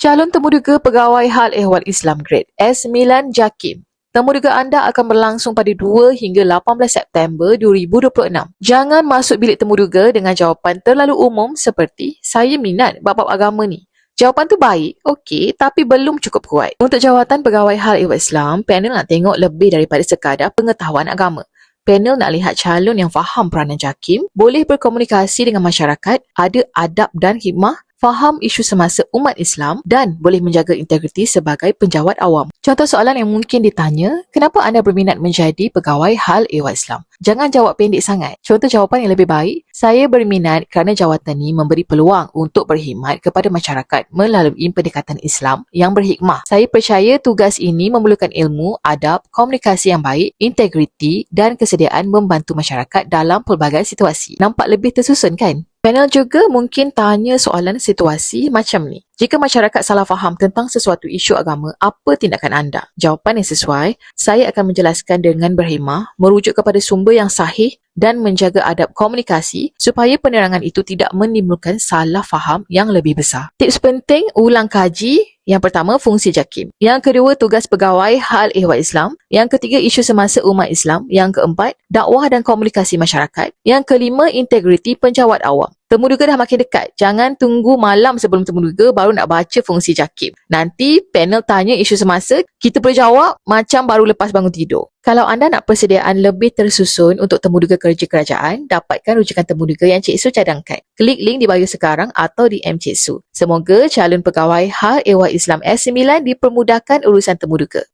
Calon temuduga Pegawai Hal Ehwal Islam Grade S9 JAKIM. Temuduga anda akan berlangsung pada 2 hingga 18 September 2026. Jangan masuk bilik temuduga dengan jawapan terlalu umum seperti, saya minat bab-bab agama ni. Jawapan tu baik, okey, tapi belum cukup kuat. Untuk jawatan Pegawai Hal Ehwal Islam, panel nak tengok lebih daripada sekadar pengetahuan agama. Panel nak lihat calon yang faham peranan JAKIM, boleh berkomunikasi dengan masyarakat, ada adab dan hikmah, faham isu semasa umat Islam dan boleh menjaga integriti sebagai penjawat awam. Contoh soalan yang mungkin ditanya, kenapa anda berminat menjadi Pegawai Hal Ehwal Islam? Jangan jawab pendek sangat. Contoh jawapan yang lebih baik, saya berminat kerana jawatan ini memberi peluang untuk berkhidmat kepada masyarakat melalui pendekatan Islam yang berhikmah. Saya percaya tugas ini memerlukan ilmu, adab, komunikasi yang baik, integriti dan kesediaan membantu masyarakat dalam pelbagai situasi. Nampak lebih tersusun kan? Panel juga mungkin tanya soalan situasi macam ni. Jika masyarakat salah faham tentang sesuatu isu agama, apa tindakan anda? Jawapan yang sesuai, saya akan menjelaskan dengan berhemah, merujuk kepada sumber yang sahih dan menjaga adab komunikasi supaya penerangan itu tidak menimbulkan salah faham yang lebih besar. Tips penting, ulang kaji. Yang pertama, fungsi JAKIM. Yang kedua, tugas Pegawai Hal Ehwal Islam. Yang ketiga, isu semasa umat Islam. Yang keempat, dakwah dan komunikasi masyarakat. Yang kelima, integriti penjawat awam. Temuduga dah makin dekat. Jangan tunggu malam sebelum temuduga baru nak baca fungsi JAKIM. Nanti panel tanya isu semasa, kita boleh jawab macam baru lepas bangun tidur. Kalau anda nak persediaan lebih tersusun untuk temuduga kerja kerajaan, dapatkan rujukan temuduga yang Cik Su cadangkan. Klik link di bio sekarang atau DM Cik Su. Semoga calon Pegawai Hal Ehwal Islam S9 dipermudahkan urusan temuduga.